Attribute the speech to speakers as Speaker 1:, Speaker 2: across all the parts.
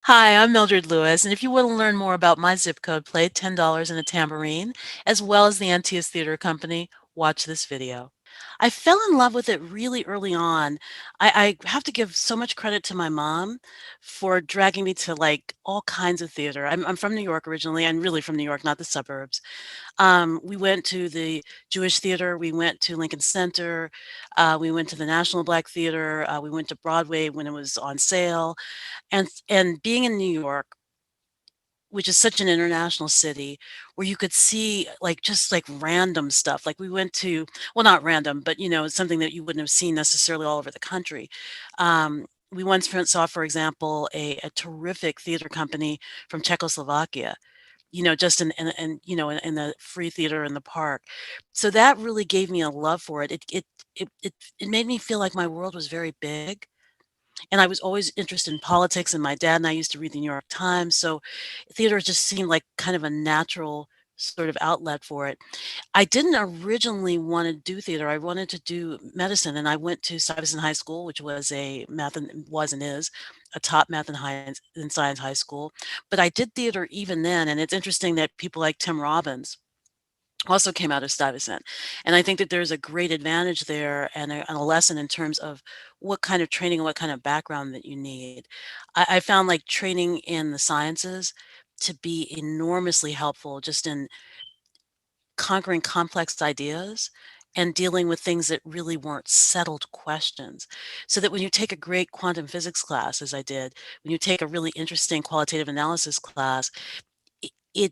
Speaker 1: Hi, I'm Mildred Lewis, and if you want to learn more about my zip code, play $10 in a tambourine, as well as the Antaeus Theatre Company, watch this video. I fell in love with it really early on. I have to give so much credit to my mom for dragging me to like all kinds of theater. I'm from New York originally. I'm really from New York, not the suburbs. We went to the Jewish Theater. We went to Lincoln Center. We went to the National Black Theater. We went to Broadway when it was on sale. And being in New York, which is such an international city, where you could see, like, just, like, random stuff, like, we went to well, not random, but, something that you wouldn't have seen necessarily all over the country. We once saw, for example, a terrific theater company from Czechoslovakia, just in the free theater in the park. So that really gave me a love for it. It made me feel like my world was very big, and I was always interested in politics, and my dad and I used to read the New York Times, so theater just seemed like kind of a natural sort of outlet for it. I didn't originally want to do theater. I wanted to do medicine, and I went to Stuyvesant High School, which was a math and was and is a top math and science high school. But I did theater even then, and it's interesting that people like Tim Robbins also came out of Stuyvesant. And I think that there's a great advantage there and a lesson in terms of what kind of training and what kind of background that you need. I found like training in the sciences to be enormously helpful just in conquering complex ideas and dealing with things that really weren't settled questions. So that when you take a great quantum physics class, as I did, when you take a really interesting qualitative analysis class, it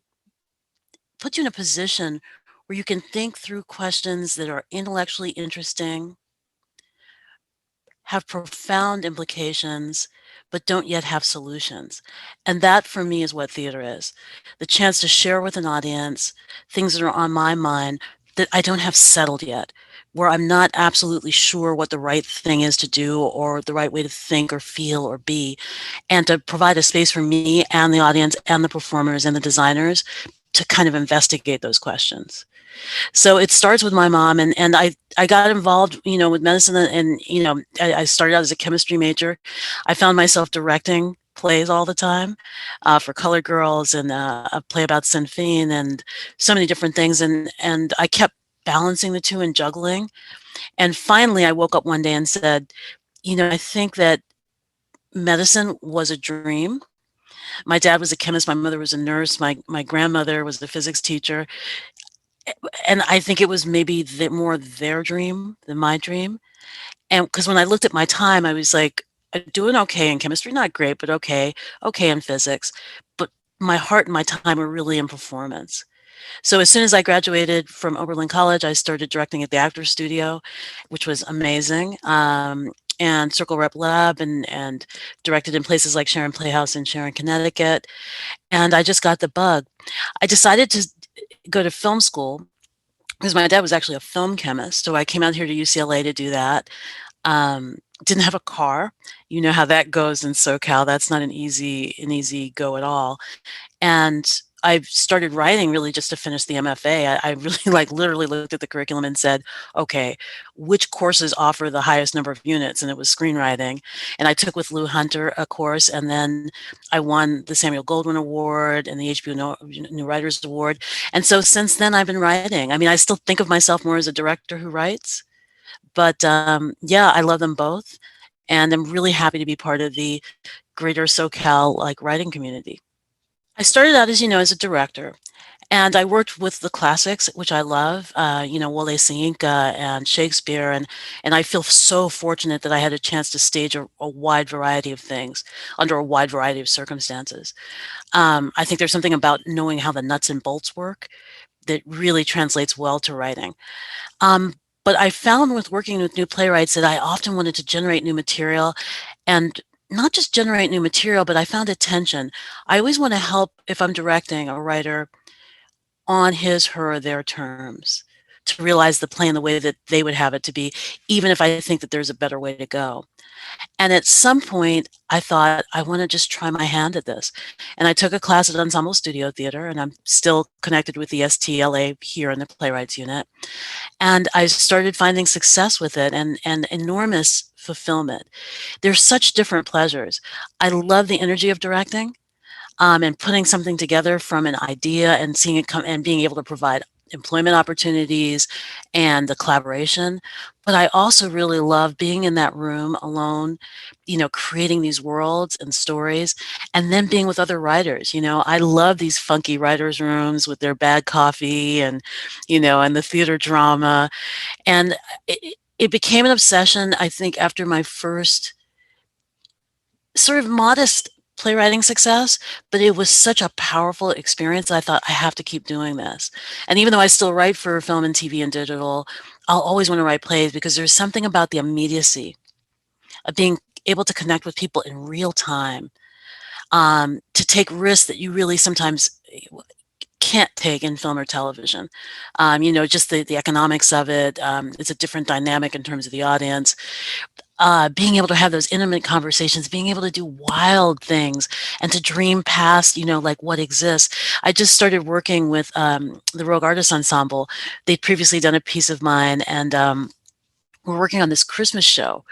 Speaker 1: puts you in a position where you can think through questions that are intellectually interesting, have profound implications, but don't yet have solutions. And that for me is what theater is. The chance to share with an audience things that are on my mind that I don't have settled yet, where I'm not absolutely sure what the right thing is to do or the right way to think or feel or be, and to provide a space for me and the audience and the performers and the designers to kind of investigate those questions. So it starts with my mom, and I got involved, with medicine, and I started out as a chemistry major. I found myself directing plays all the time for Colored Girls and a play about Sinfine and so many different things, and I kept balancing the two and juggling. And finally, I woke up one day and said, I think that medicine was a dream. My dad was a chemist. My mother was a nurse. My grandmother was a physics teacher. And I think it was maybe more their dream than my dream. And because when I looked at my time, I was like, doing okay in chemistry, not great, but okay, okay in physics. But my heart and my time were really in performance. So as soon as I graduated from Oberlin College, I started directing at the Actors Studio, which was amazing. And Circle Rep Lab and directed in places like Sharon Playhouse in Sharon, Connecticut. And I just got the bug. I decided to go to film school because my dad was actually a film chemist. So I came out here to UCLA to do that. Didn't have a car. You know how that goes in SoCal. That's not an easy go at all. And I started writing really just to finish the MFA. I really like literally looked at the curriculum and said, okay, which courses offer the highest number of units? And it was screenwriting. And I took with Lou Hunter a course, and then I won the Samuel Goldwyn Award and the HBO New Writers Award. And so since then I've been writing. I mean, I still think of myself more as a director who writes, but yeah, I love them both. And I'm really happy to be part of the greater SoCal like writing community. I started out as a director, and I worked with the classics, which I love, Wole Soyinka and Shakespeare, and I feel so fortunate that I had a chance to stage a wide variety of things under a wide variety of circumstances. I think there's something about knowing how the nuts and bolts work that really translates well to writing. Um, but I found with working with new playwrights that I often wanted to generate new material and not just generate new material, but I found a tension. I always want to help if I'm directing a writer on his, her, or their terms to realize the play in the way that they would have it to be, even if I think that there's a better way to go. And at some point, I thought, I want to just try my hand at this. And I took a class at Ensemble Studio Theater, and I'm still connected with the STLA here in the Playwrights Unit. And I started finding success with it and enormous fulfillment. There's such different pleasures. I love the energy of directing, and putting something together from an idea and seeing it come and being able to provide employment opportunities and the collaboration. But I also really love being in that room alone, creating these worlds and stories, and then being with other writers. I love these funky writers' rooms with their bad coffee and the theater drama. And it became an obsession, I think, after my first sort of modest playwriting success, but it was such a powerful experience. I thought I have to keep doing this. And even though I still write for film and TV and digital, I'll always want to write plays because there's something about the immediacy of being able to connect with people in real time, to take risks that you really sometimes can't take in film or television. Just the economics of it. It's a different dynamic in terms of the audience. Being able to have those intimate conversations, being able to do wild things and to dream past, like what exists. I just started working with the Rogue Artists Ensemble. They'd previously done a piece of mine, and we're working on this Christmas show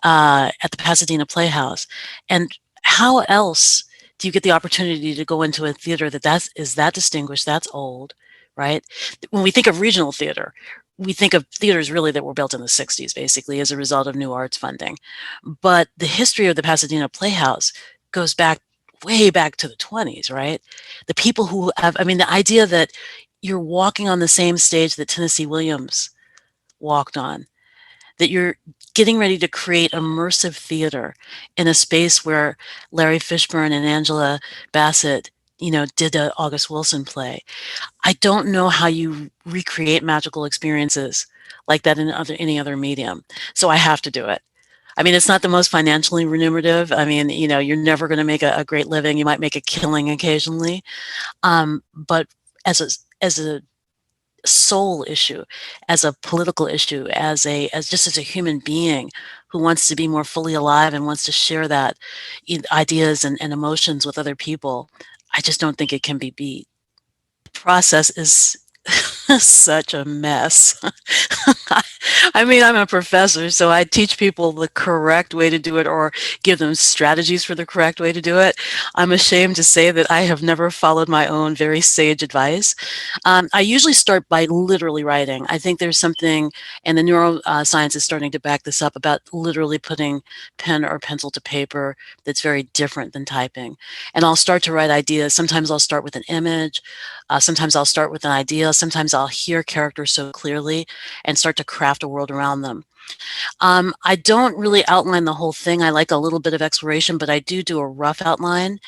Speaker 1: at the Pasadena Playhouse. And how else do you get the opportunity to go into a theater is that distinguished, that's old, right? When we think of regional theater, we think of theaters really that were built in the 60s, basically, as a result of new arts funding. But the history of the Pasadena Playhouse goes back way back to the 20s, right? The people who have, the idea that you're walking on the same stage that Tennessee Williams walked on, that you're getting ready to create immersive theater in a space where Larry Fishburne and Angela Bassett, did an August Wilson play. I don't know how you recreate magical experiences like that in any other medium. So I have to do it. It's not the most financially remunerative. You're never going to make a great living. You might make a killing occasionally. But as a soul issue, as a political issue, as a human being who wants to be more fully alive and wants to share that ideas and emotions with other people, I just don't think it can be beat. The process is such a mess. I'm a professor, so I teach people the correct way to do it or give them strategies for the correct way to do it. I'm ashamed to say that I have never followed my own very sage advice. I usually start by literally writing. I think there's something, and the neuroscience is starting to back this up, about literally putting pen or pencil to paper that's very different than typing. And I'll start to write ideas. Sometimes I'll start with an image. Sometimes I'll start with an idea. Sometimes I'll hear characters so clearly and start to craft a world around them. I don't really outline the whole thing. I like a little bit of exploration, but I do a rough outline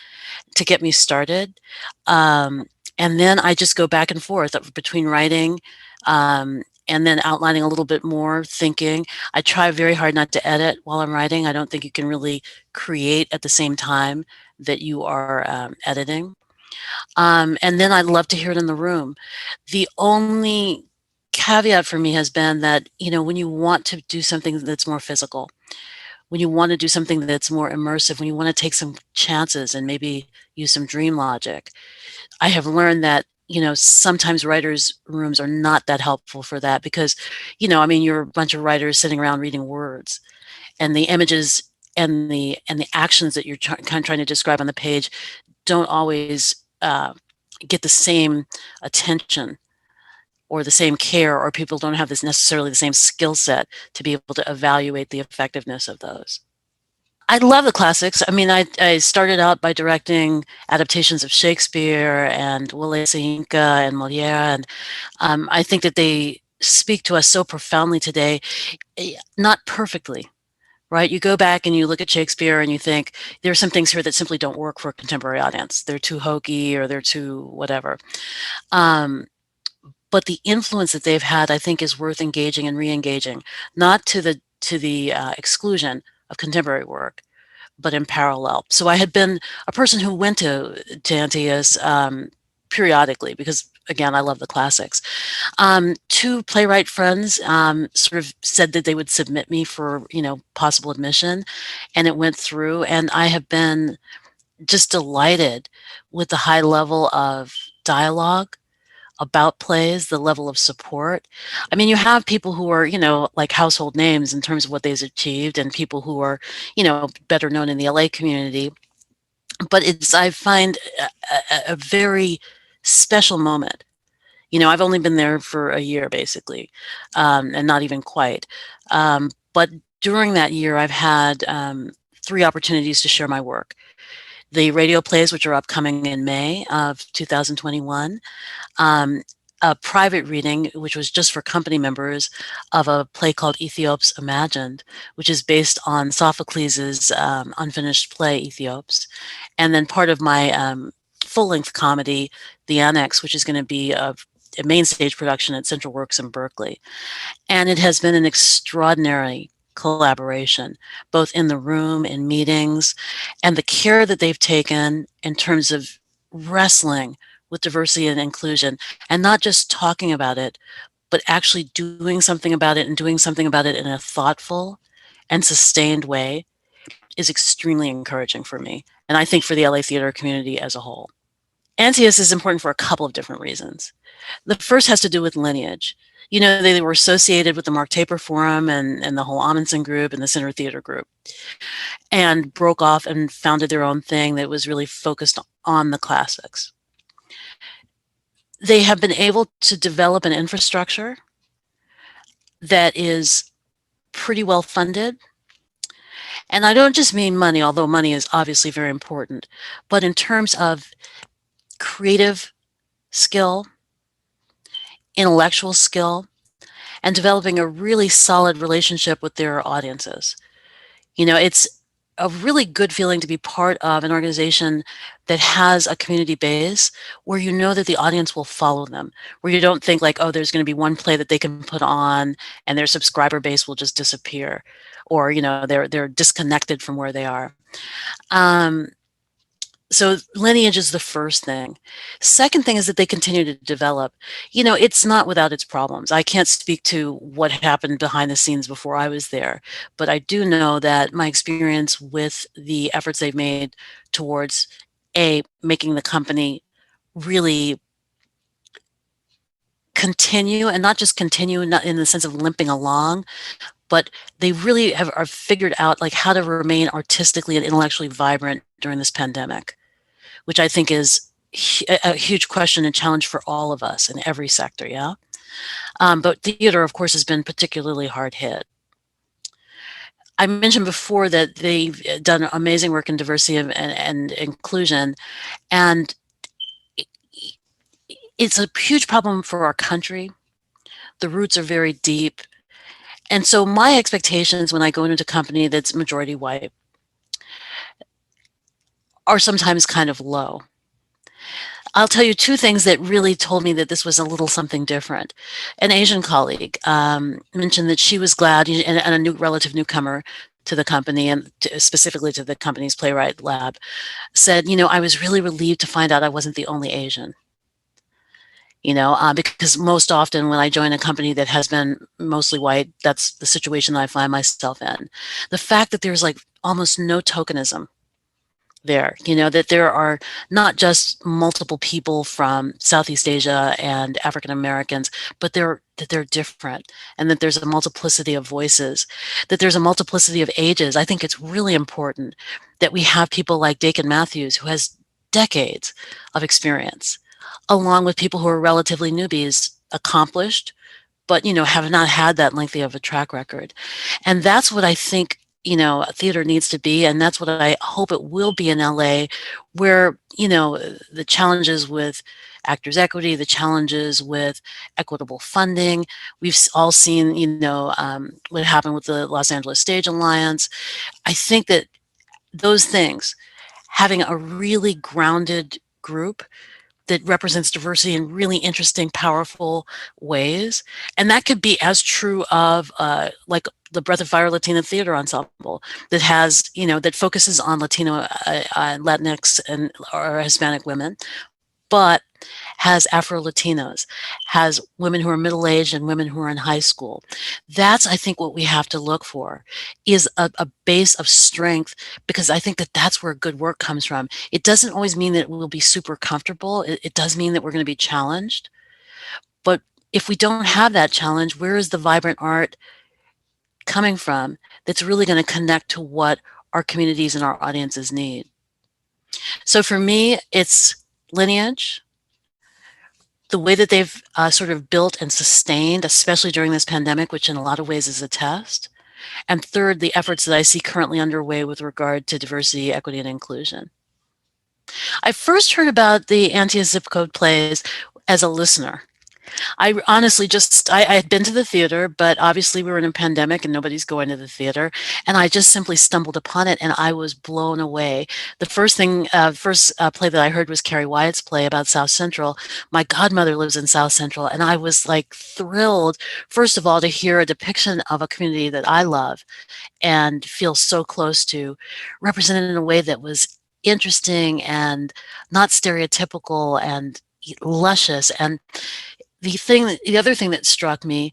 Speaker 1: to get me started. And then I just go back and forth between writing and then outlining a little bit more, thinking. I try very hard not to edit while I'm writing. I don't think you can really create at the same time that you are editing. And then I'd love to hear it in the room. The only caveat for me has been that, when you want to do something that's more physical, when you want to do something that's more immersive, when you want to take some chances and maybe use some dream logic, I have learned that, sometimes writers' rooms are not that helpful for that because, you're a bunch of writers sitting around reading words, and the images and the actions that you're kind of trying to describe on the page don't always get the same attention or the same care, or people don't have this necessarily the same skill set to be able to evaluate the effectiveness of those. I love the classics. I started out by directing adaptations of Shakespeare and Wole Soyinka and Moliere, and I think that they speak to us so profoundly today, not perfectly, right? You go back and you look at Shakespeare and you think there are some things here that simply don't work for a contemporary audience. They're too hokey or they're too whatever. But the influence that they've had, I think, is worth engaging and re-engaging, not to the exclusion of contemporary work, but in parallel. So I had been a person who went to Antaeus periodically because again, I love the classics. Two playwright friends sort of said that they would submit me for, possible admission, and it went through. And I have been just delighted with the high level of dialogue about plays, the level of support. I mean, you have people who are, like household names in terms of what they've achieved, and people who are, better known in the LA community. But I find a very special moment. I've only been there for a year basically, and not even quite. But during that year, I've had 3 opportunities to share my work. The radio plays, which are upcoming in May of 2021, a private reading, which was just for company members, of a play called Aethiops Imagined, which is based on Sophocles' unfinished play Aethiops, and then part of my full-length comedy, The Annex, which is going to be a main stage production at Central Works in Berkeley. And it has been an extraordinary collaboration, both in the room, in meetings, and the care that they've taken in terms of wrestling with diversity and inclusion, and not just talking about it, but actually doing something about it, and doing something about it in a thoughtful and sustained way, is extremely encouraging for me, and I think for the LA theater community as a whole. Antaeus is important for a couple of different reasons. The first has to do with lineage. They were associated with the Mark Taper Forum and the whole Amundsen group and the Center Theater group, and broke off and founded their own thing that was really focused on the classics. They have been able to develop an infrastructure that is pretty well funded. And I don't just mean money, although money is obviously very important, but in terms of creative skill, intellectual skill, and developing a really solid relationship with their audiences. It's a really good feeling to be part of an organization that has a community base where you know that the audience will follow them, where you don't think like, oh, there's going to be one play that they can put on and their subscriber base will just disappear, or they're disconnected from where they are. So lineage is the first thing. Second thing is that they continue to develop. It's not without its problems. I can't speak to what happened behind the scenes before I was there, but I do know that my experience with the efforts they've made towards making the company really continue, and not just continue not in the sense of limping along, but they really are figured out like how to remain artistically and intellectually vibrant during this pandemic, which I think is a huge question and challenge for all of us in every sector, yeah? But theater, of course, has been particularly hard hit. I mentioned before that they've done amazing work in diversity and inclusion, and it's a huge problem for our country. The roots are very deep. And so my expectations when I go into a company that's majority white are sometimes kind of low. I'll tell you 2 things that really told me that this was a little something different. An Asian colleague mentioned that she was glad, and a relative newcomer to the company, and specifically to the company's playwright lab, said, I was really relieved to find out I wasn't the only Asian. Because most often when I join a company that has been mostly white, that's the situation that I find myself in. The fact that there's like almost no tokenism there, that there are not just multiple people from Southeast Asia and African Americans, but that they're different, and that there's a multiplicity of voices, that there's a multiplicity of ages. I think it's really important that we have people like Dakin Matthews, who has decades of experience, along with people who are relatively newbies, accomplished, but, have not had that lengthy of a track record. And that's what I think, theater needs to be. And that's what I hope it will be in LA, where, the challenges with actors' equity, the challenges with equitable funding. We've all seen, what happened with the Los Angeles Stage Alliance. I think that those things, having a really grounded group that represents diversity in really interesting, powerful ways. And that could be as true of like the Breath of Fire Latina Theater Ensemble that has, that focuses on Latino, Latinx, or Hispanic women, but has Afro-Latinos, has women who are middle-aged and women who are in high school. That's, I think, what we have to look for is a base of strength, because I think that that's where good work comes from. It doesn't always mean that we'll be super comfortable. It does mean that we're going to be challenged. But if we don't have that challenge, where is the vibrant art coming from that's really going to connect to what our communities and our audiences need? So for me, it's lineage, the way that they've sort of built and sustained, especially during this pandemic, which in a lot of ways is a test. And third, the efforts that I see currently underway with regard to diversity, equity, and inclusion. I first heard about the Antaeus zip code plays as a listener. I honestly I had been to the theater, but obviously we were in a pandemic and nobody's going to the theater. And I just simply stumbled upon it and I was blown away. The first play that I heard was Carrie Wyatt's play about South Central. My godmother lives in South Central, and I was like thrilled, first of all, to hear a depiction of a community that I love and feel so close to, represented in a way that was interesting and not stereotypical and luscious. And the other thing that struck me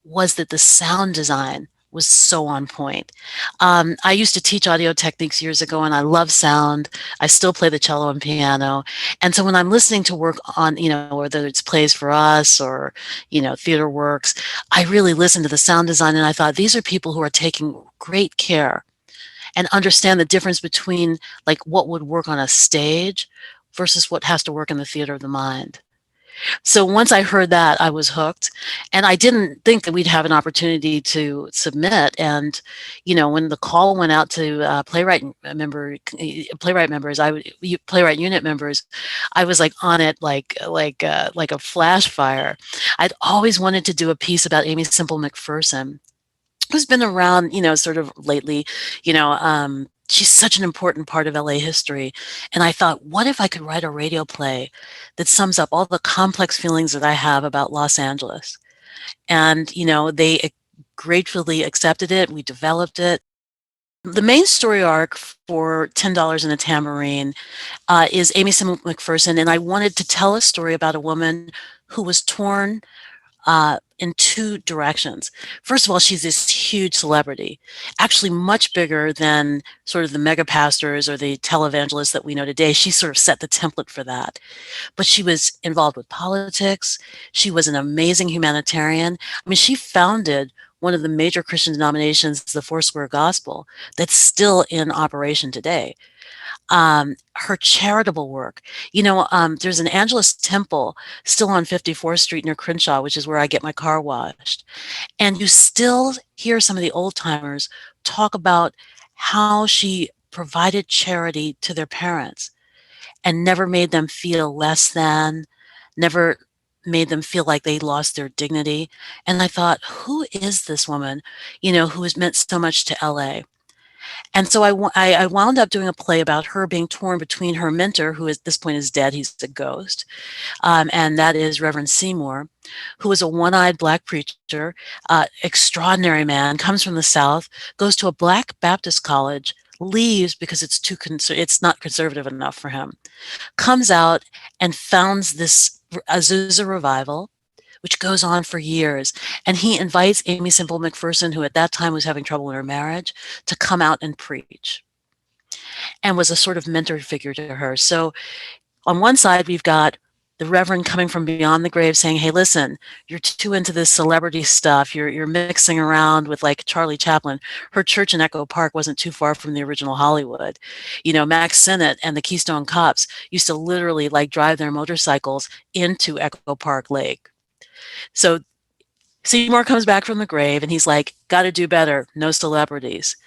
Speaker 1: was that the sound design was so on point. I used to teach audio techniques years ago, and I love sound. I still play the cello and piano. And so when I'm listening to work on, whether it's plays for us or, theater works, I really listen to the sound design, and I thought, these are people who are taking great care and understand the difference between like what would work on a stage versus what has to work in the theater of the mind. So once I heard that, I was hooked, and I didn't think that we'd have an opportunity to submit. And when the call went out to playwright unit members, I was like on it like a flash fire. I'd always wanted to do a piece about Amy Semple McPherson, who's been around, sort of lately. She's such an important part of LA history. And I thought, what if I could write a radio play that sums up all the complex feelings that I have about Los Angeles? And, they gratefully accepted it. We developed it. The main story arc for $10 in a Tambourine is Amy Semple McPherson. And I wanted to tell a story about a woman who was torn in two directions. First of all, she's this huge celebrity, actually much bigger than sort of the mega pastors or the televangelists that we know today. She sort of set the template for that. But she was involved with politics. She was an amazing humanitarian. I mean, she founded one of the major Christian denominations, the Foursquare Gospel, that's still in operation today. Her charitable work. There's an Angelus Temple still on 54th Street near Crenshaw, which is where I get my car washed. And you still hear some of the old timers talk about how she provided charity to their parents and never made them feel less than, never made them feel like they lost their dignity. And I thought, who is this woman, who has meant so much to LA? And so I wound up doing a play about her being torn between her mentor, who at this point is dead, he's a ghost, and that is Reverend Seymour, who is a one-eyed Black preacher, extraordinary man, comes from the South, goes to a Black Baptist college, leaves because it's not conservative enough for him, comes out and founds this Azusa revival, which goes on for years. And he invites Amy Semple McPherson, who at that time was having trouble in her marriage, to come out and preach, and was a sort of mentor figure to her. So on one side, we've got the Reverend coming from beyond the grave saying, hey, listen, you're too into this celebrity stuff. You're mixing around with like Charlie Chaplin. Her church in Echo Park wasn't too far from the original Hollywood. Max Sennett and the Keystone Cops used to literally like drive their motorcycles into Echo Park Lake. So Seymour comes back from the grave and he's like, got to do better. No celebrities.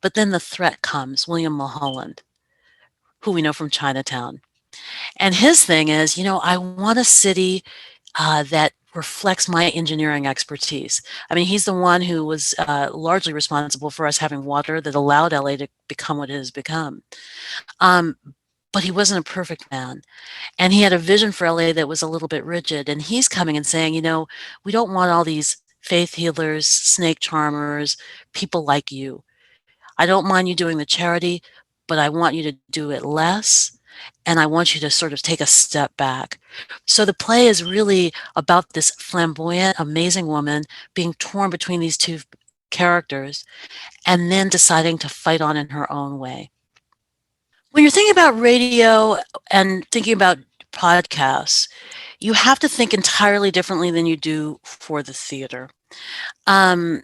Speaker 1: But then the threat comes, William Mulholland, who we know from Chinatown. And his thing is, I want a city that reflects my engineering expertise. I mean, he's the one who was largely responsible for us having water that allowed LA to become what it has become. But he wasn't a perfect man. And he had a vision for LA that was a little bit rigid. And he's coming and saying, we don't want all these faith healers, snake charmers, people like you. I don't mind you doing the charity, but I want you to do it less. and I want you to sort of take a step back. So the play is really about this flamboyant, amazing woman being torn between these two characters and then deciding to fight on in her own way. When you're thinking about radio and thinking about podcasts, you have to think entirely differently than you do for the theater. Um,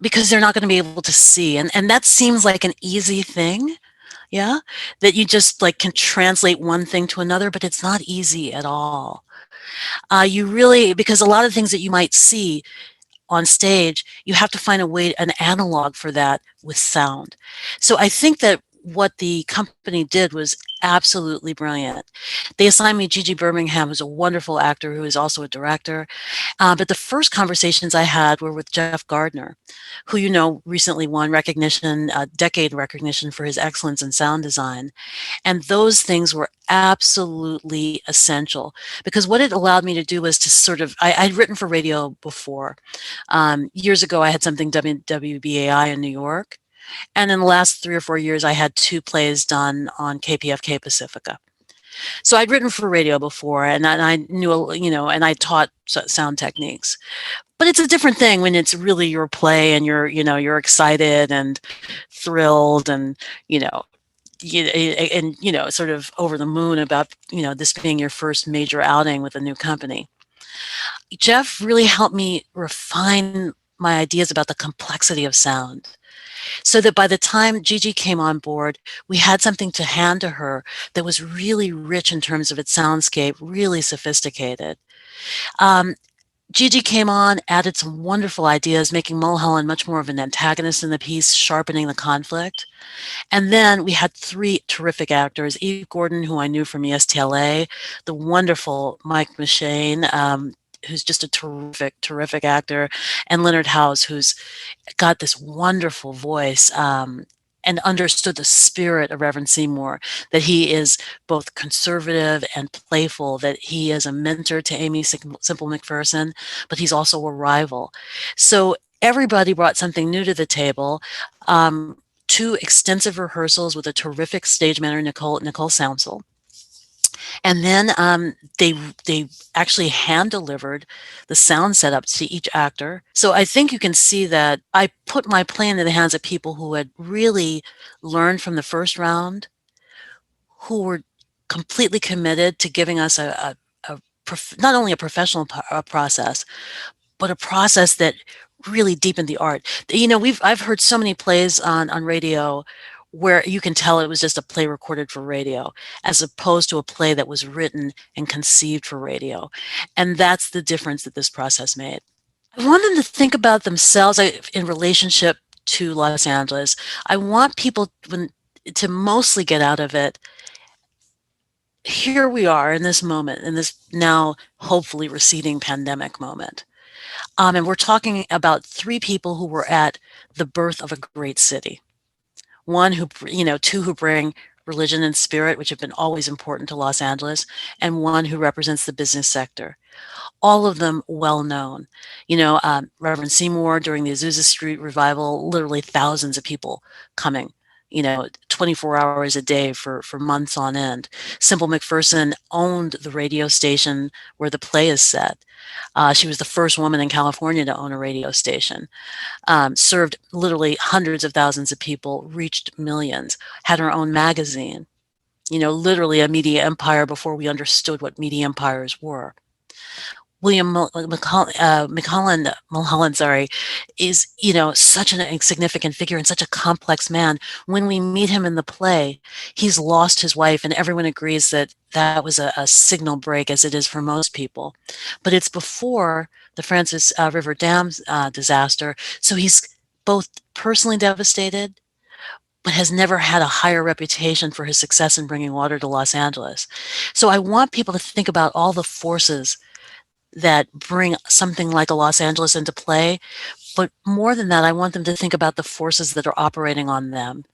Speaker 1: because they're not going to be able to see. And that seems like an easy thing, yeah, that you just like can translate one thing to another, but it's not easy at all. You really, because a lot of things that you might see on stage, you have to find a way, an analog for that with sound. So I think that what the company did was absolutely brilliant. They assigned me Gigi Birmingham, who's a wonderful actor who is also a director. But the first conversations I had were with Jeff Gardner, who recently won recognition, decade recognition for his excellence in sound design. And those things were absolutely essential because what it allowed me to do was to sort of, I'd written for radio before. Years ago, I had something WBAI in New York. And in the last 3 or 4 years, I had 2 plays done on KPFK Pacifica. So I'd written for radio before, and I knew, and I taught sound techniques. But it's a different thing when it's really your play and you're excited and thrilled and, sort of over the moon about, this being your first major outing with a new company. Jeff really helped me refine my ideas about the complexity of sound, so that by the time Gigi came on board, we had something to hand to her that was really rich in terms of its soundscape, really sophisticated. Um, Gigi came on, added some wonderful ideas, making Mulholland much more of an antagonist in the piece, sharpening the conflict. And then we had 3 terrific actors, Eve Gordon, who I knew from ESTLA, the wonderful Mike McShane, who's just a terrific, terrific actor, and Leonard House, who's got this wonderful voice, and understood the spirit of Reverend Seymour, that he is both conservative and playful, that he is a mentor to Amy Simple McPherson, but he's also a rival. So everybody brought something new to the table. 2 extensive rehearsals with a terrific stage manager, Nicole Sounsel. And then they actually hand delivered the sound setup to each actor. So I think you can see that I put my plan in the hands of people who had really learned from the first round, who were completely committed to giving us not only a professional process, but a process that really deepened the art. I've heard so many plays on radio where you can tell it was just a play recorded for radio, as opposed to a play that was written and conceived for radio. And that's the difference that this process made. I want them to think about themselves in relationship to Los Angeles. I want people to mostly get out of it. Here we are in this moment, in this now hopefully receding pandemic moment. And we're talking about 3 people who were at the birth of a great city. 2 who bring religion and spirit, which have been always important to Los Angeles, and 1 who represents the business sector. All of them well known. Reverend Seymour during the Azusa Street revival, literally thousands of people coming, 24 hours a day for months on end. Simple McPherson owned the radio station where the play is set. She was the first woman in California to own a radio station, served literally hundreds of thousands of people, reached millions, had her own magazine, literally a media empire before we understood what media empires were. William Mulholland, is, such an insignificant figure and such a complex man. When we meet him in the play, he's lost his wife, and everyone agrees that that was a signal break, as it is for most people. But it's before the Francis River Dam disaster, so he's both personally devastated, but has never had a higher reputation for his success in bringing water to Los Angeles. So I want people to think about all the forces that bring something like a Los Angeles into play. But more than that, I want them to think about the forces that are operating on them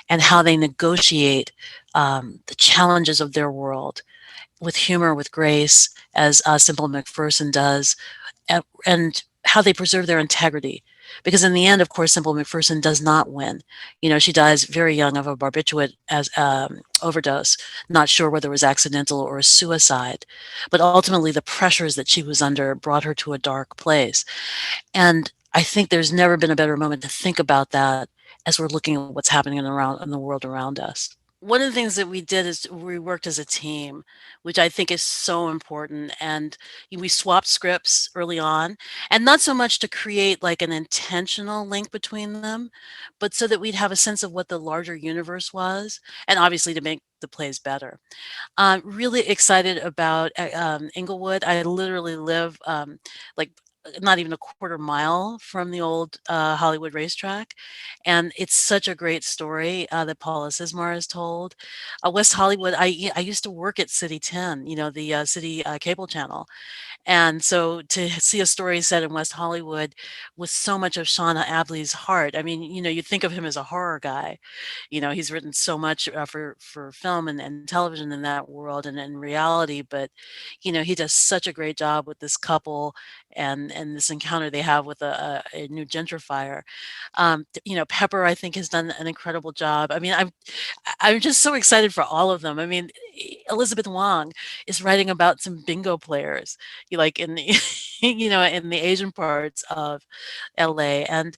Speaker 1: and how they negotiate the challenges of their world with humor, with grace, as Simple McPherson does, and how they preserve their integrity. because in the end, of course, Simple McPherson does not win. She dies very young of a barbiturate as overdose, not sure whether it was accidental or a suicide. But ultimately, the pressures that she was under brought her to a dark place. And I think there's never been a better moment to think about that as we're looking at what's happening in the world around us. One of the things that we did is we worked as a team, which I think is so important. And we swapped scripts early on, and not so much to create like an intentional link between them, but so that we'd have a sense of what the larger universe was, and obviously to make the plays better. Really excited about Inglewood. I literally live like not even a quarter mile from the old Hollywood racetrack. And it's such a great story that Paula Sismar has told. West Hollywood, I used to work at City 10, the city cable channel. And so to see a story set in West Hollywood with so much of Shauna Abley's heart, I mean, you think of him as a horror guy. He's written so much for film and television in that world and in reality, but he does such a great job with this couple and this encounter they have with a new gentrifier. Pepper, I think, has done an incredible job. I mean, I'm just so excited for all of them. I mean, Elizabeth Wong is writing about some bingo players, like in the in the Asian parts of LA. And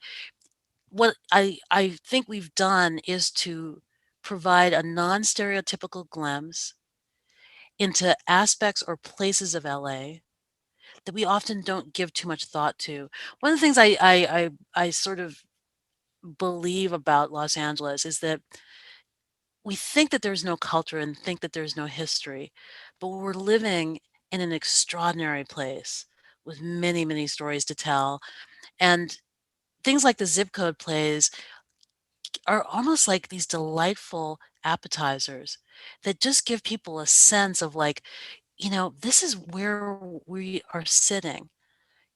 Speaker 1: what I think we've done is to provide a non-stereotypical glimpse into aspects or places of LA that we often don't give too much thought to. One of the things I sort of believe about Los Angeles is that we think that there's no culture and think that there's no history, but we're living in an extraordinary place with many, many stories to tell. And things like the zip code plays are almost like these delightful appetizers that just give people a sense of like, this is where we are sitting.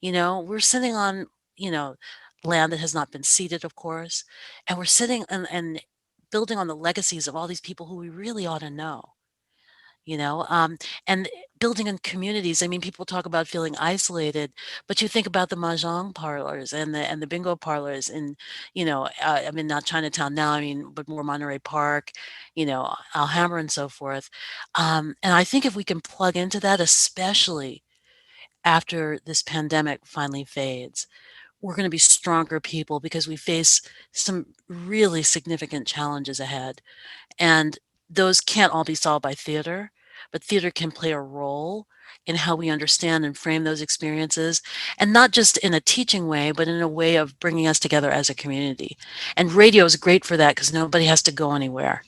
Speaker 1: We're sitting on, you know, land that has not been seeded, of course, and we're sitting and building on the legacies of all these people who we really ought to know, you know, um, and building in communities. I mean, people talk about feeling isolated, but you think about the mahjong parlors and the bingo parlors, and I mean, not Chinatown now. I mean, but more Monterey Park, Alhambra, and so forth. And I think if we can plug into that, especially after this pandemic finally fades, we're going to be stronger people because we face some really significant challenges ahead. And those can't all be solved by theater, but theater can play a role in how we understand and frame those experiences, and not just in a teaching way, but in a way of bringing us together as a community. And radio is great for that because nobody has to go anywhere,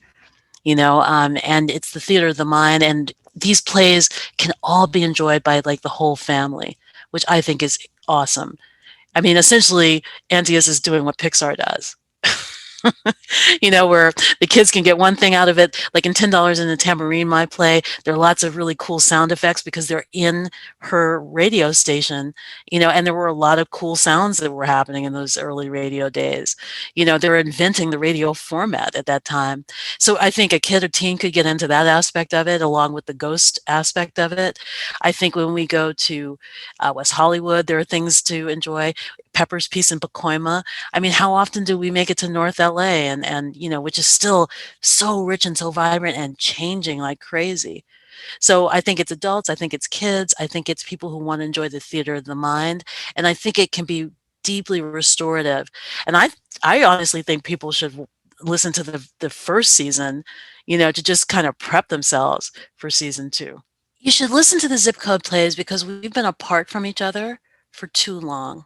Speaker 1: and it's the theater of the mind. And these plays can all be enjoyed by like the whole family, which I think is awesome. I mean, essentially, Antaeus is doing what Pixar does. Where the kids can get one thing out of it, like in $10 in the Tambourine, my play, there are lots of really cool sound effects because they're in her radio station, and there were a lot of cool sounds that were happening in those early radio days. They were inventing the radio format at that time. So I think a kid or teen could get into that aspect of it along with the ghost aspect of it. I think when we go to West Hollywood, there are things to enjoy. Pepper's piece in Pacoima. I mean, how often do we make it to North LA and which is still so rich and so vibrant and changing like crazy. So I think it's adults, I think it's kids, I think it's people who want to enjoy the theater of the mind, and I think it can be deeply restorative. And I honestly think people should listen to the first season, to just kind of prep themselves for season 2. You should listen to the zip code plays because we've been apart from each other for too long.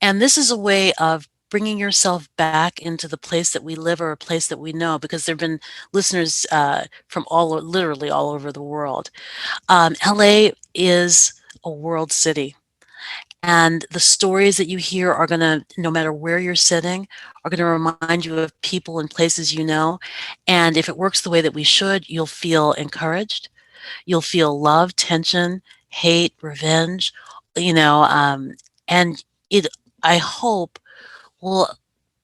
Speaker 1: And this is a way of bringing yourself back into the place that we live or a place that we know, because there have been listeners from literally all over the world. LA is a world city. And the stories that you hear are going to, no matter where you're sitting, are going to remind you of people and places you know. And if it works the way that we should, you'll feel encouraged. You'll feel love, tension, hate, revenge, and it, I hope, will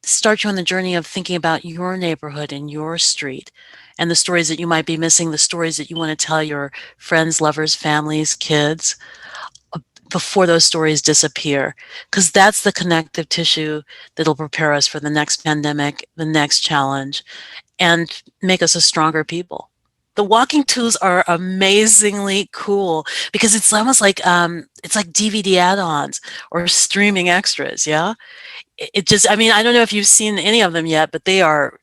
Speaker 1: start you on the journey of thinking about your neighborhood and your street and the stories that you might be missing, the stories that you want to tell your friends, lovers, families, kids, before those stories disappear, because that's the connective tissue that'll prepare us for the next pandemic, the next challenge, and make us a stronger people. The walking tours are amazingly cool because it's like DVD add-ons or streaming extras. Yeah, it just, I mean, I don't know if you've seen any of them yet, but they are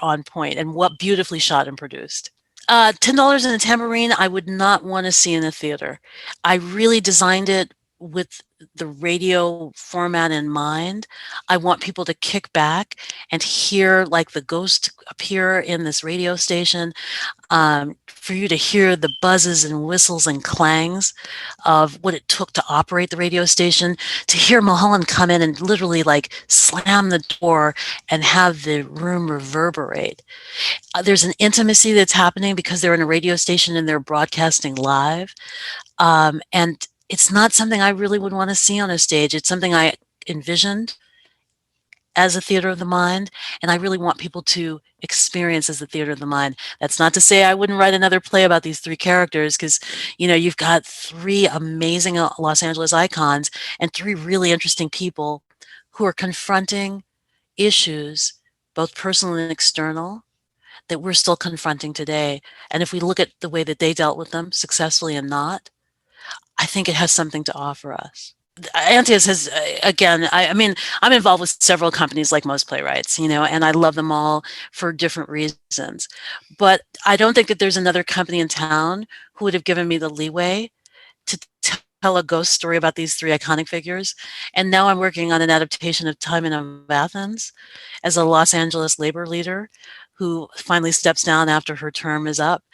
Speaker 1: on point and what beautifully shot and produced. $10 in a Tambourine, I would not want to see in a theater. I really designed it with the radio format in mind. I want people to kick back and hear like the ghost appear in this radio station, for you to hear the buzzes and whistles and clangs of what it took to operate the radio station, to hear Mulholland come in and literally like slam the door and have the room reverberate. There's an intimacy that's happening because they're in a radio station and they're broadcasting live. And it's not something I really would want to see on a stage. It's something I envisioned as a theater of the mind, and I really want people to experience as a theater of the mind. That's not to say I wouldn't write another play about these three characters, because you've got three amazing Los Angeles icons and three really interesting people who are confronting issues, both personal and external, that we're still confronting today. And if we look at the way that they dealt with them successfully and not, I think it has something to offer us. Antaeus has, again, I mean, I'm involved with several companies like most playwrights, and I love them all for different reasons. But I don't think that there's another company in town who would have given me the leeway to tell a ghost story about these three iconic figures. And now I'm working on an adaptation of Time of Athens as a Los Angeles labor leader who finally steps down after her term is up.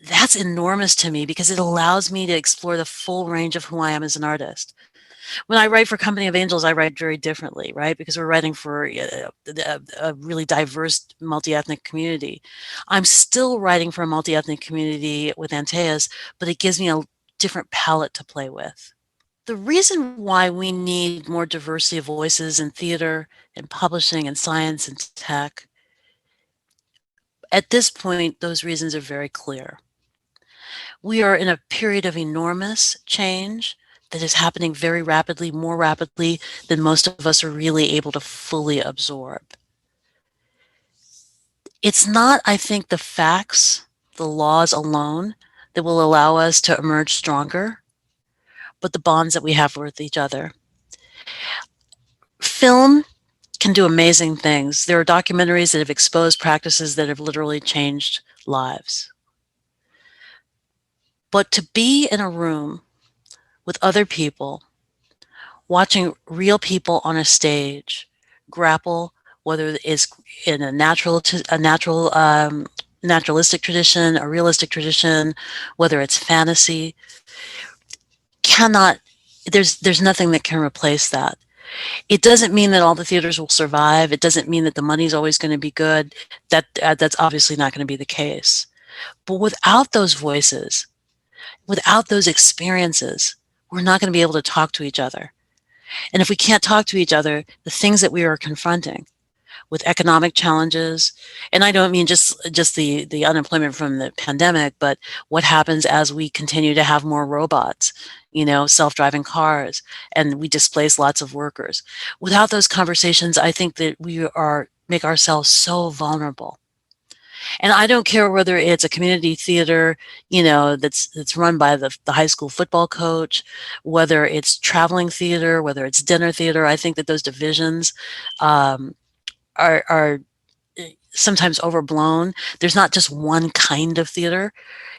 Speaker 1: That's enormous to me because it allows me to explore the full range of who I am as an artist. When I write for Company of Angels, I write very differently, right? Because we're writing for a really diverse multi-ethnic community. I'm still writing for a multi-ethnic community with Antaeus, but it gives me a different palette to play with. The reason why we need more diversity of voices in theater and publishing and science and tech, at this point, those reasons are very clear. We are in a period of enormous change that is happening very rapidly, more rapidly than most of us are really able to fully absorb. It's not, I think, the facts, the laws alone that will allow us to emerge stronger, but the bonds that we have with each other. Film can do amazing things. There are documentaries that have exposed practices that have literally changed lives. But to be in a room with other people, watching real people on a stage grapple, whether it's in a naturalistic tradition, a realistic tradition, whether it's fantasy, there's nothing that can replace that. It doesn't mean that all the theaters will survive. It doesn't mean that the money's always going to be good. That's obviously not going to be the case. But without those voices, without those experiences, we're not going to be able to talk to each other. And if we can't talk to each other, the things that we are confronting with economic challenges, and I don't mean just the unemployment from the pandemic, but what happens as we continue to have more robots, self-driving cars, and we displace lots of workers. Without those conversations, I think that we make ourselves so vulnerable. And I don't care whether it's a community theater, that's run by the high school football coach, whether it's traveling theater, whether it's dinner theater. I think that those divisions are sometimes overblown. There's not just one kind of theater.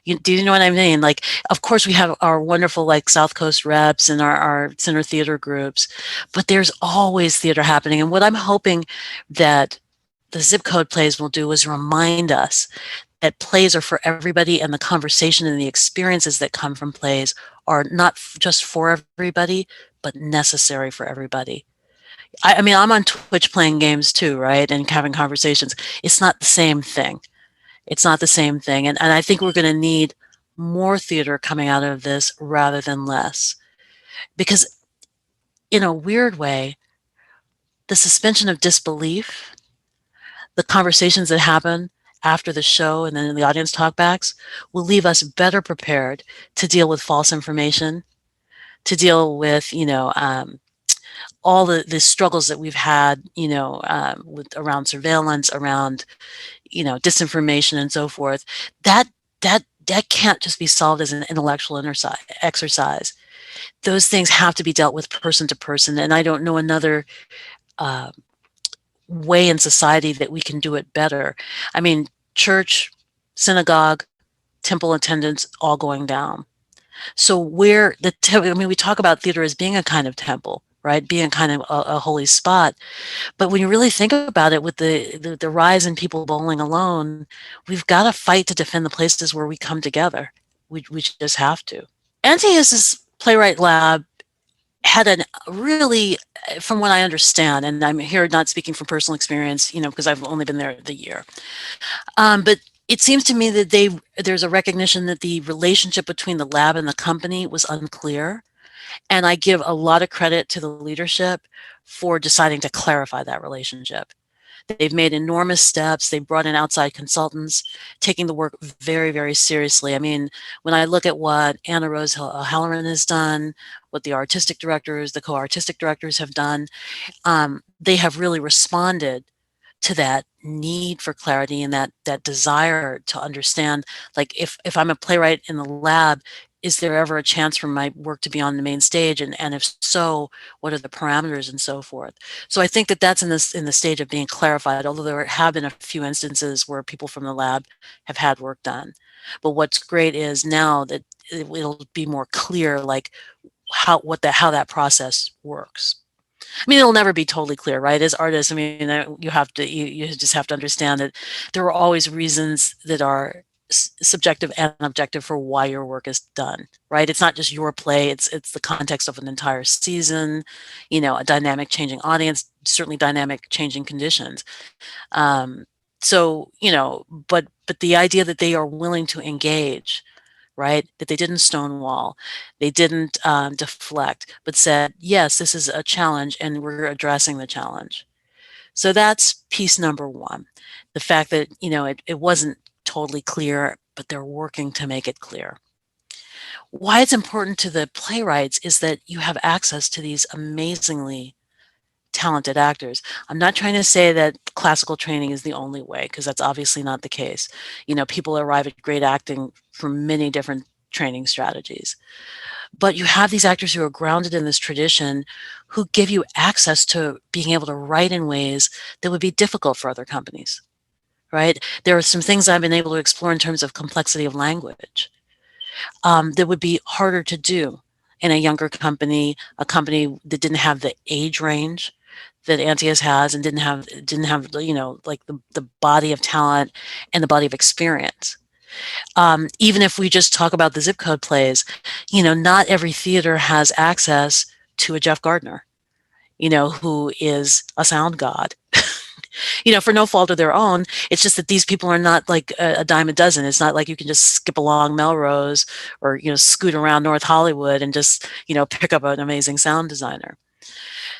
Speaker 1: Do you know what I mean? Like, of course, we have our wonderful South Coast reps and our center theater groups, but there's always theater happening. And what I'm hoping that the zip code plays will do is remind us that plays are for everybody, and the conversation and the experiences that come from plays are not just for everybody, but necessary for everybody. I mean, I'm on Twitch playing games too, right? And having conversations. It's not the same thing. It's not the same thing. And I think we're going to need more theater coming out of this rather than less. Because in a weird way, the suspension of disbelief, the conversations that happen after the show and then in the audience talkbacks will leave us better prepared to deal with false information, to deal with, all the struggles that we've had, with around surveillance, around, disinformation and so forth. That that can't just be solved as an intellectual exercise. Those things have to be dealt with person to person, and I don't know another uh, way in society that we can do it better. I mean, church, synagogue, temple attendance all going down. So where I mean, we talk about theater as being a kind of temple, right? Being kind of a holy spot. But when you really think about it, with the rise in people bowling alone, we've got to fight to defend the places where we come together. We just have to. Antaeus's Playwright Lab had a really, from what I understand, and I'm here not speaking from personal experience, because I've only been there the year. But it seems to me that there's a recognition that the relationship between the lab and the company was unclear. And I give a lot of credit to the leadership for deciding to clarify that relationship. They've made enormous steps. They brought in outside consultants, taking the work very, very seriously. I mean, when I look at what Anna Rose Halloran has done, what the artistic directors, the co-artistic directors have done, they have really responded to that need for clarity and that desire to understand, like, if I'm a playwright in the lab, is there ever a chance for my work to be on the main stage, and if so, what are the parameters and so forth. So I think that that's in the stage of being clarified, although there have been a few instances where people from the lab have had work done. But what's great is now that it'll be more clear, like how that process works. I mean, it'll never be totally clear, right? As artists, I mean, you just have to understand that there are always reasons that are subjective and objective for why your work is done, right? It's not just your play; it's the context of an entire season, a dynamic changing audience, certainly dynamic changing conditions. So, but the idea that they are willing to engage, right? That they didn't stonewall, they didn't deflect, but said, yes, this is a challenge and we're addressing the challenge. So that's piece number one. The fact that, it wasn't totally clear, but they're working to make it clear. Why it's important to the playwrights is that you have access to these amazingly talented actors. I'm not trying to say that classical training is the only way, because that's obviously not the case. People arrive at great acting from many different training strategies. But you have these actors who are grounded in this tradition, who give you access to being able to write in ways that would be difficult for other companies, right? There are some things I've been able to explore in terms of complexity of language that would be harder to do in a younger company, a company that didn't have the age range that Antaeus has, and didn't have like the body of talent and the body of experience. Even if we just talk about the zip code plays, not every theater has access to a Jeff Gardner, who is a sound god. For no fault of their own. It's just that these people are not like a dime a dozen. It's not like you can just skip along Melrose or, scoot around North Hollywood and just, pick up an amazing sound designer.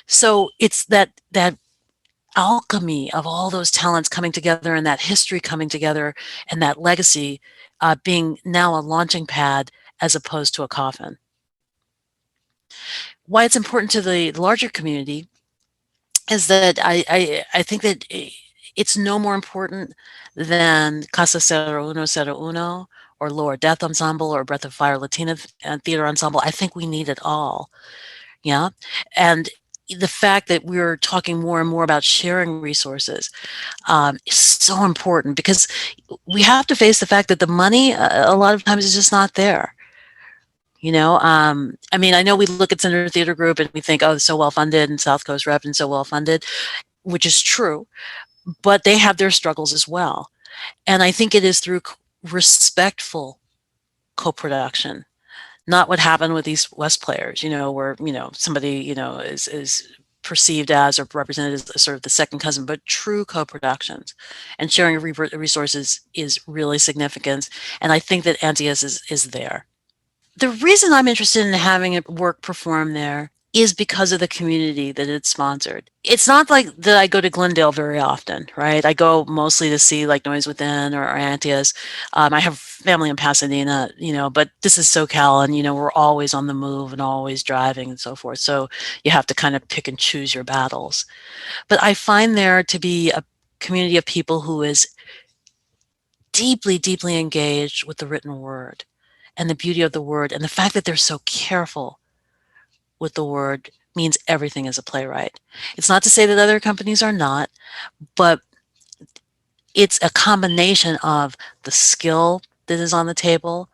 Speaker 1: So it's that alchemy of all those talents coming together, and that history coming together, and that legacy being now a launching pad as opposed to a coffin. Why it's important to the larger community is that I think that it's no more important than Casa 0101 or Lower Death Ensemble or Breath of Fire Latina Theater Ensemble. I think we need it all. Yeah. And the fact that we're talking more and more about sharing resources is so important, because we have to face the fact that the money a lot of times is just not there. I mean, I know we look at Center Theater Group and we think, oh, it's so well funded, and South Coast Rep and so well funded, which is true, but they have their struggles as well. And I think it is through respectful co-production, not what happened with East West players, where, somebody, is perceived as or represented as sort of the second cousin, but true co-productions and sharing of resources is really significant. And I think that Antaeus is there. The reason I'm interested in having it work perform there is because of the community that it's sponsored. It's not like that I go to Glendale very often, right? I go mostly to see like Noise Within or Antaeus. I have family in Pasadena, but this is SoCal, and we're always on the move and always driving and so forth. So you have to kind of pick and choose your battles. But I find there to be a community of people who is deeply, deeply engaged with the written word and the beauty of the word, and the fact that they're so careful with the word means everything as a playwright. It's not to say that other companies are not, but it's a combination of the skill that is on the table.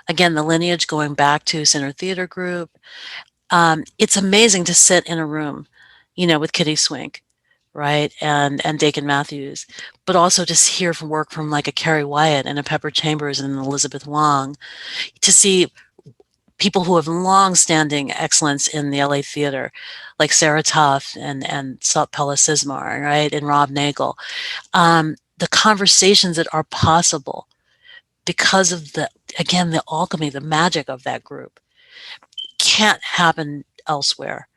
Speaker 1: Again, the lineage going back to Center Theatre Group. It's amazing to sit in a room, with Kitty Swink, right, and Dakin Matthews, but also to hear from work from like a Carrie Wyatt and a Pepper Chambers and Elizabeth Wong, to see people who have long-standing excellence in the LA theater, like Sarah Tuff and Salt Palisades, right, and Rob Nagel. The conversations that are possible because of the alchemy, the magic of that group can't happen elsewhere.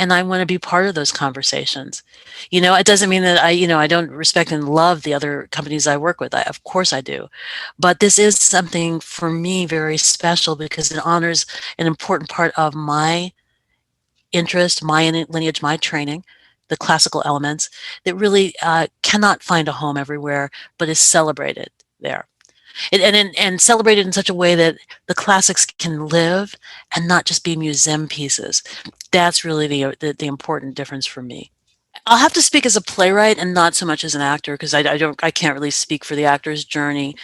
Speaker 1: And I want to be part of those conversations. It doesn't mean that I don't respect and love the other companies I work with. Of course I do. But this is something for me very special because it honors an important part of my interest, my lineage, my training, the classical elements that really cannot find a home everywhere, but is celebrated there. And celebrated in such a way that the classics can live and not just be museum pieces. That's really the important difference for me. I'll have to speak as a playwright and not so much as an actor, because I can't really speak for the actor's journey.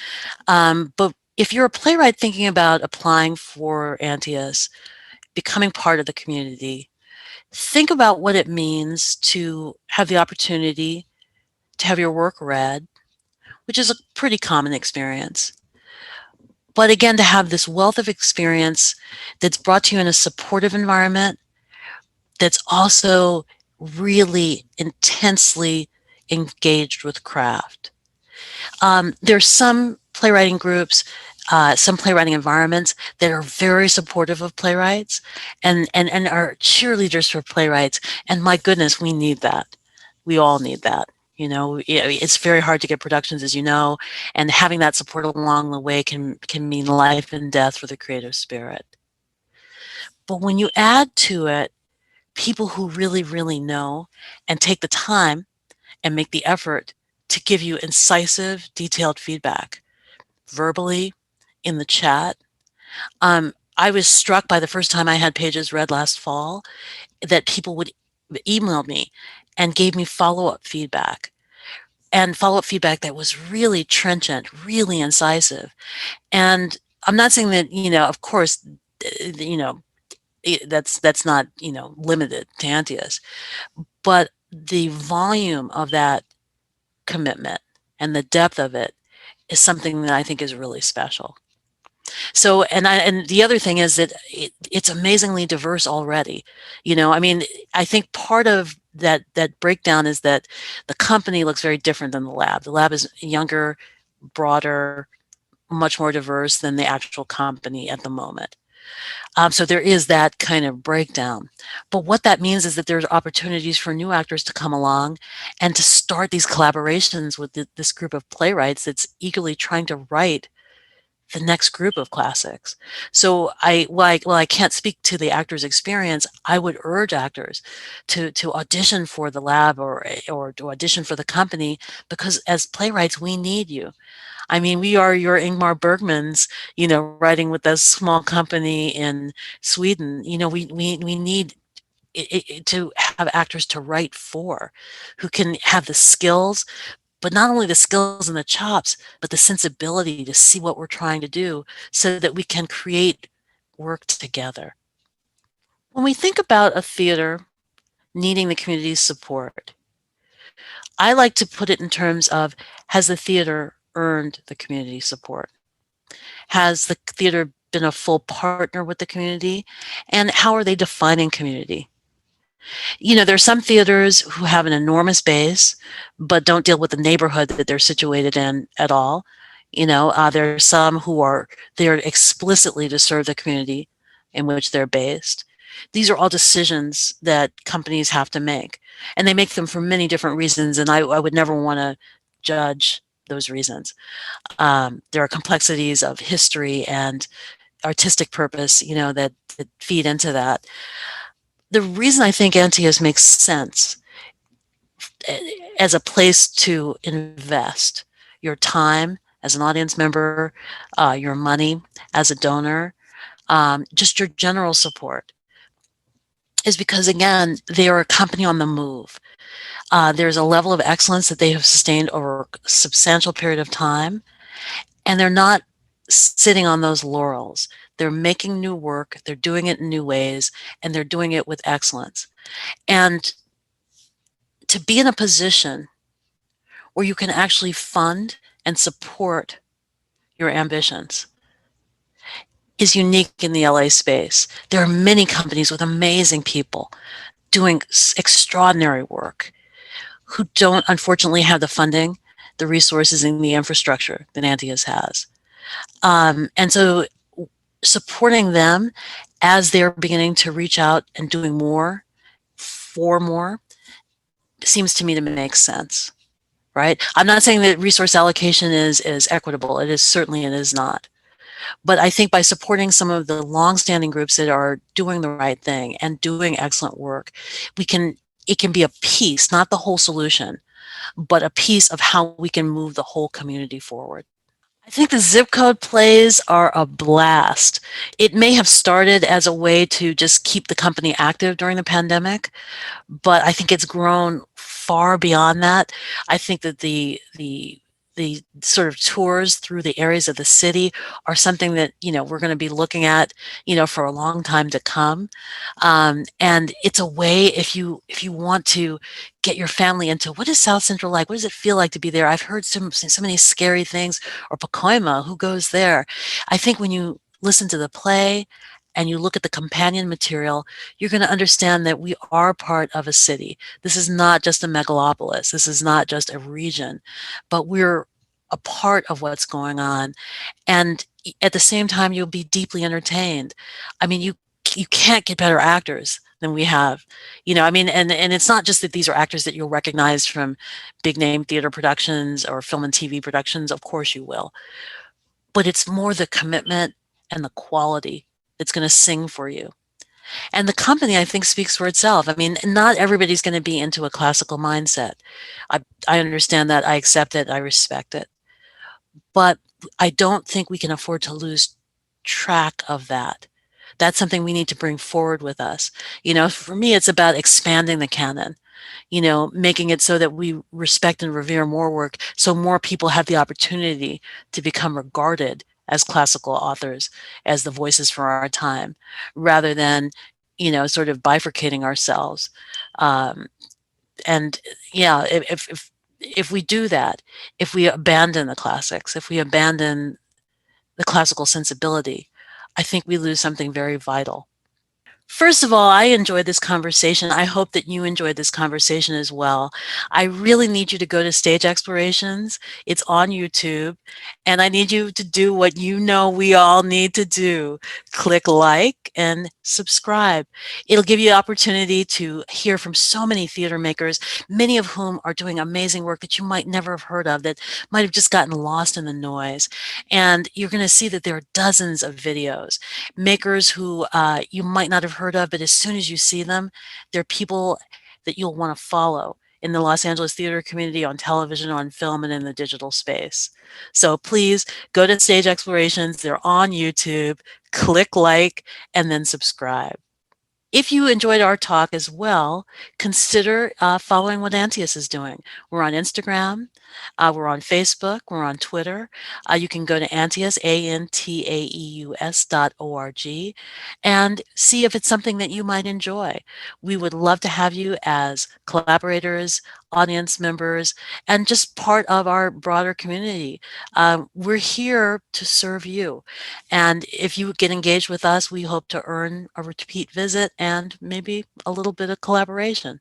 Speaker 1: But if you're a playwright thinking about applying for Antaeus, becoming part of the community, think about what it means to have the opportunity to have your work read, which is a pretty common experience. But again, to have this wealth of experience that's brought to you in a supportive environment, that's also really intensely engaged with craft. There's some playwriting groups, some playwriting environments that are very supportive of playwrights and are cheerleaders for playwrights. And my goodness, we need that. We all need that. It's very hard to get productions, as you know, and having that support along the way can mean life and death for the creative spirit. But when you add to it people who really, really know and take the time and make the effort to give you incisive, detailed feedback, verbally, in the chat. I was struck by the first time I had pages read last fall that people would email me and gave me follow-up feedback. And follow-up feedback that was really trenchant, really incisive. And I'm not saying that, of course, that's not, limited to Antaeus, but the volume of that commitment and the depth of it is something that I think is really special. So, and the other thing is that it's amazingly diverse already. I think part of that breakdown is that the company looks very different than the lab. The lab is younger, broader, much more diverse than the actual company at the moment. So there is that kind of breakdown. But what that means is that there's opportunities for new actors to come along and to start these collaborations with this group of playwrights that's eagerly trying to write the next group of classics. So I can't speak to the actor's experience. I would urge actors to audition for the lab or to audition for the company, because as playwrights, we need you. I mean, we are your Ingmar Bergmans, writing with a small company in Sweden. We need to have actors to write for, who can have the skills, but not only the skills and the chops, but the sensibility to see what we're trying to do so that we can create work together. When we think about a theater needing the community's support, I like to put it in terms of, has the theater earned the community support? Has the theater been a full partner with the community? And how are they defining community? There's some theaters who have an enormous base, but don't deal with the neighborhood that they're situated in at all. There are some who are there explicitly to serve the community in which they're based. These are all decisions that companies have to make, and they make them for many different reasons, and I would never want to judge those reasons. There are complexities of history and artistic purpose, that feed into that. The reason I think Antaeus makes sense as a place to invest your time as an audience member, your money as a donor, just your general support, is because, again, they are a company on the move. There's a level of excellence that they have sustained over a substantial period of time, and they're not sitting on those laurels. They're making new work, they're doing it in new ways, and they're doing it with excellence. And to be in a position where you can actually fund and support your ambitions is unique in the LA space. There are many companies with amazing people doing extraordinary work who don't, unfortunately, have the funding, the resources, and the infrastructure that Antaeus has. And so supporting them as they're beginning to reach out and doing more for more seems to me to make sense, right? I'm not saying that resource allocation is equitable. It is not. But I think by supporting some of the longstanding groups that are doing the right thing and doing excellent work, it can be a piece, not the whole solution, but a piece of how we can move the whole community forward. I think the zip code plays are a blast. It may have started as a way to just keep the company active during the pandemic, but I think it's grown far beyond that. I think that the sort of tours through the areas of the city are something that we're going to be looking at for a long time to come, and it's a way, if you want to get your family into what is South Central like, what does it feel like to be there. I've heard so many scary things, or Pacoima, who goes there. I think when you listen to the play and you look at the companion material, you're going to understand that we are part of a city. This is not just a megalopolis. This is not just a region, but we're a part of what's going on. And at the same time, you'll be deeply entertained. I mean, you can't get better actors than we have. And it's not just that these are actors that you'll recognize from big name theater productions or film and TV productions. Of course you will. But it's more the commitment and the quality that's going to sing for you. And the company, I think, speaks for itself. I mean, not everybody's going to be into a classical mindset. I understand that. I accept it. I respect it. But I don't think we can afford to lose track of that. That's something we need to bring forward with us. For me, it's about expanding the canon, making it so that we respect and revere more work, so more people have the opportunity to become regarded as classical authors, as the voices for our time, rather than, sort of bifurcating ourselves. And yeah, if we do that, if we abandon the classics, if we abandon the classical sensibility, I think we lose something very vital. First of all, I enjoyed this conversation. I hope that you enjoyed this conversation as well. I really need you to go to Stage Explorations. It's on YouTube. And I need you to do what we all need to do. Click like and subscribe. It'll give you the opportunity to hear from so many theater makers, many of whom are doing amazing work that you might never have heard of, that might have just gotten lost in the noise. And you're going to see that there are dozens of videos. Makers who you might not have heard of, but as soon as you see them, they're people that you'll want to follow in the Los Angeles theater community, on television, on film, and in the digital space. So please go to Stage Explorations. They're on YouTube. Click like and then subscribe. If you enjoyed our talk as well, consider following what Antaeus is doing. We're on Instagram, we're on Facebook, we're on Twitter. You can go to Antaeus, ANTAEUS.org, and see if it's something that you might enjoy. We would love to have you as collaborators, audience members, and just part of our broader community. We're here to serve you. And if you get engaged with us, we hope to earn a repeat visit and maybe a little bit of collaboration.